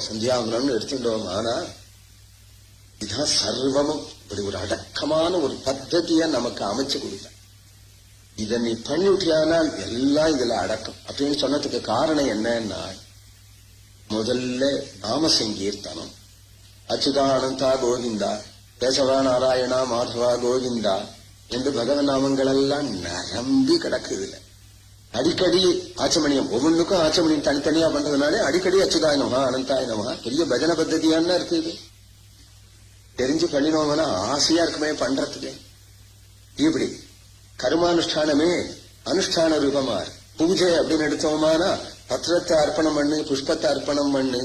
சந்தியாவனம்னு எடுத்துட்டோம். ஆனா இதுதான் சர்வமும் இப்படி ஒரு அடக்கமான ஒரு பத்ததியை நமக்கு அமைச்சு கொடுத்த. இதை நீ பண்ணிவிட்டியானால் எல்லாம் இதுல அடக்கம் அப்படின்னு சொன்னதுக்கு காரணம் என்னன்னா, முதல்ல நாம சங்கீர்த்தனம். அச்சுதானந்தா கோவிந்தா, கேசவா நாராயணா மாதவா கோவிந்தா என்று பகவன் நாமங்கள் எல்லாம் நரம்பி கிடக்குதுல. அடிக்கடி ஆச்சமணியம், ஒவ்வொன்றுக்கும் ஆச்சமணியம் தனித்தனியா பண்றதுனாலே அடிக்கடி அச்சுதாய நமஹா அனந்தாய நமஹா பெரிய பஜன பத்ததியான்னு இருக்குது. தெரிஞ்சு பண்ணினோம்னா ஆசையா இருக்குமே பண்றதுக்கு. இப்படி கர்மானுஷ்டானமே அனுஷ்டான ரூபமா இருக்கு. பூஜை அப்படின்னு எடுத்தோமானா பத்திரத்தை அர்ப்பணம் பண்ணு, புஷ்பத்தை அர்ப்பணம் பண்ணு,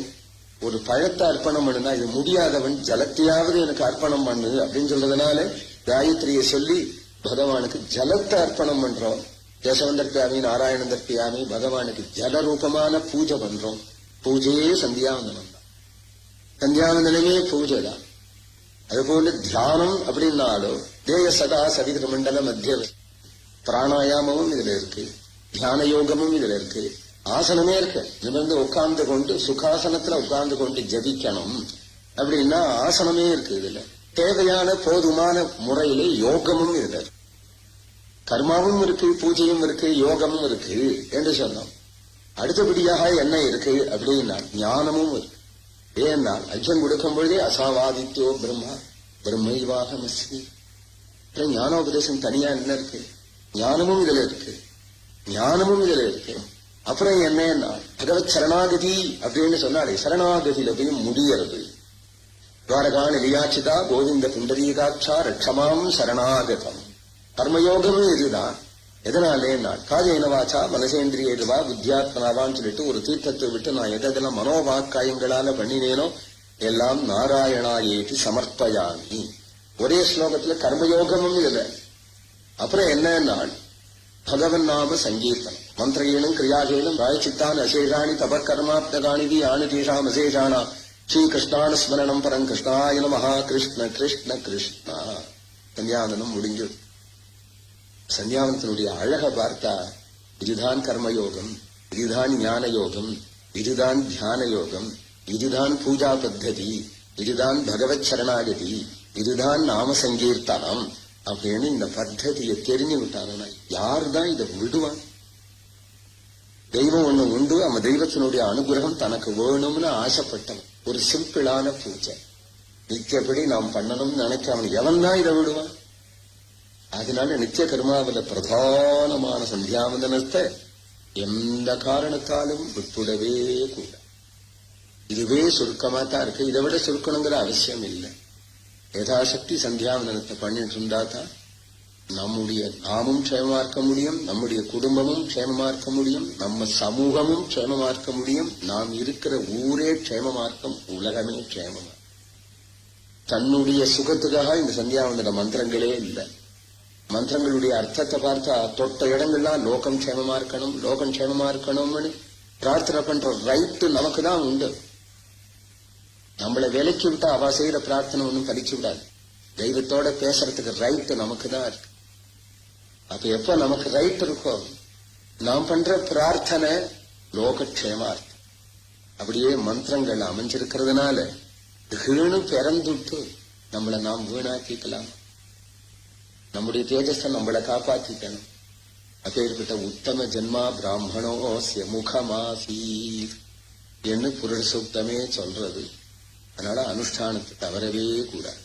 ஒரு பழத்தை அர்ப்பணம் பண்ணுனா இது முடியாதவன் ஜலத்தையாவது எனக்கு அர்ப்பணம் பண்ணு அப்படின்னு சொல்றதுனால காயத்ரியை சொல்லி பகவானுக்கு ஜலத்தை அர்ப்பணம் பண்றோம். கேசவந்தர்பியாமி நாராயணந்தர்பியாமி பகவானுக்கு ஜல ரூபமான பூஜை பண்றோம். பூஜையே சந்தியாவந்தனம் தான். சந்தியாவந்தனமே பூஜை தான். அதுபோல தியானம் அப்படின்னாலும் தேய சதா சவிகிர மண்டல மத்திய பிராணாயாமமும் இதுல இருக்கு, தியான யோகமும் இதுல இருக்கு, ஆசனமே இருக்கு. நிமிர்ந்து உட்கார்ந்து கொண்டு சுகாசனத்துல உட்கார்ந்து கொண்டு ஜபிக்கணும் அப்படின்னா ஆசனமே இருக்கு. இதுல தேவையான போதுமான முறையிலே யோகமும் இதுல இருக்கு. கர்மாவும் இருக்கு, பூஜையும் இருக்கு, யோகமும் இருக்கு என்று சொன்னோம். அடுத்தபடியாக என்ன இருக்கு அப்படின்னா ஞானமும் இருக்கு. ஏன்னா அஜம் கொடுக்கும் பொழுதே அசாவாதித்யோ பிரம்மா பிரம்மைவாகமஸ்மி. ஞானோபதேசம் தனியா என்ன இருக்கு, ஞானமும் இதுல இருக்கு, ஞானமும் இதுல இருக்கு. அப்புறம் என்னன்னா பகவத் சரணாகதி அப்படின்னு சொன்னாலே சரணாகதியில போய் முடியறது. துவாரகா நிலையாச்சிதா கோவிந்த புண்டரீகாட்சா ரட்சமாம் சரணாகதம். கர்மயோகமும் இதுதான். எதனாலே காஜேன வாச்சா மனசேந்திரியவா புத்தியாத்மனாவான்னு சொல்லிட்டு ஒரு தீர்த்தத்தை விட்டு நான் எதெல்லாம் மனோவாக்காயங்களால பண்ணினேனோ எல்லாம் நாராயணாயேதி சமர்ப்பயாமி. ஒரே ஸ்லோகத்துல கர்மயோகமும் இதுல. அப்புறம் என்னன்னா பகவன் நாம சங்கீர்த்தனம். மந்திரேனும் கிரியாசேனும் ராயச்சித்தான் அசேஷாணி தபக்கர்மாப்தகாணிதி ஆணி தீஷாம் அசேஷானா ஸ்ரீகிருஷ்ணான ஸ்மரணம் பரம் கிருஷ்ணாய நமஹா. கிருஷ்ண கிருஷ்ண கிருஷ்ணா. சந்தியாவந்தனம் முடிஞ்சு. சந்தியாவந்தனுடைய அழக பார்த்தா இதுதான் கர்மயோகம், இதுதான் ஞான யோகம், இதுதான் தியான யோகம், இதுதான் பூஜா பத்ததி, இதுதான் பகவத் சரணாகதி, இதுதான் நாம சங்கீர்த்தனம் அப்படின்னு இந்த பத்ததியை தெரிஞ்சு விட்டாங்கன்னா யாருதான் இதை விடுவான்? தெய்வம் ஒண்ணு உண்டு, அந்த தெய்வத்தினுடைய அனுகிரகம் தனக்கு வேணும்னு ஆசைப்பட்டவன். ஒரு சிம்பிளான பூஜை நித்தியப்படி நாம் பண்ணணும்னு நினைக்க அவன் எவன் தான் இதை விடுவான்? அதனால நித்திய கர்மாவில பிரதானமான சந்தியாவந்தனத்தை எந்த காரணத்தாலும் விட்டுடவே கூட. இதுவே சுருக்கமா தான் இருக்கு. இதை விட சுருக்கணுங்கிற அவசியம் இல்லை. யதாசக்தி சந்தியாவந்தனத்தை பண்ணிட்டு இருந்தா தான் நாமும் க்ஷேமமா இருக்க முடியும், நம்முடைய குடும்பமும் க்ஷேமமா இருக்க முடியும், நம்ம சமூகமும் க்ஷேமமா இருக்க முடியும், நாம் இருக்கிற ஊரே க்ஷேமமா இருக்கும், உலகமே க்ஷேமமா. தன்னுடைய சுகத்துக்காக இந்த சந்தியாவந்தன மந்திரங்களே இல்லை. மந்திரங்களுடைய அர்த்தத்தை பார்த்தா தொட்ட இடங்கள்லாம் லோகம் க்ஷேமமா இருக்கணும், லோகம் க்ஷேமமா இருக்கணும்னு பிரார்த்தனை பண்ற ரைட்டு நமக்கு தான் உண்டு. நம்மளை விலைக்கு விட்டா அவ செய்யற பிரார்த்தனை ஒன்றும் பலிச்சு விடாது. தெய்வத்தோட பேசுறதுக்கு ரைட்டு நமக்கு தான் இருக்கு. அப்ப எப்ப நமக்கு ரைட் இருக்கோ நாம் பண்ற பிரார்த்தனை லோகக்ஷேமா இருக்கு. அப்படியே மந்திரங்கள் அமைஞ்சிருக்கிறதுனால வீணு பிறந்துட்டு நம்மளை நாம் வீணாக்கிக்கலாம். நம்முடைய தேஜஸை நம்மளை காப்பாற்றிக்கணும். அப்பேற்பட்ட உத்தம ஜென்மா பிராமணோஸ்ய முகமாசீர் என்று புருஷ சூக்தமே சொல்றது. அதனால அனுஷ்டானத்தை தவறவே கூடாது.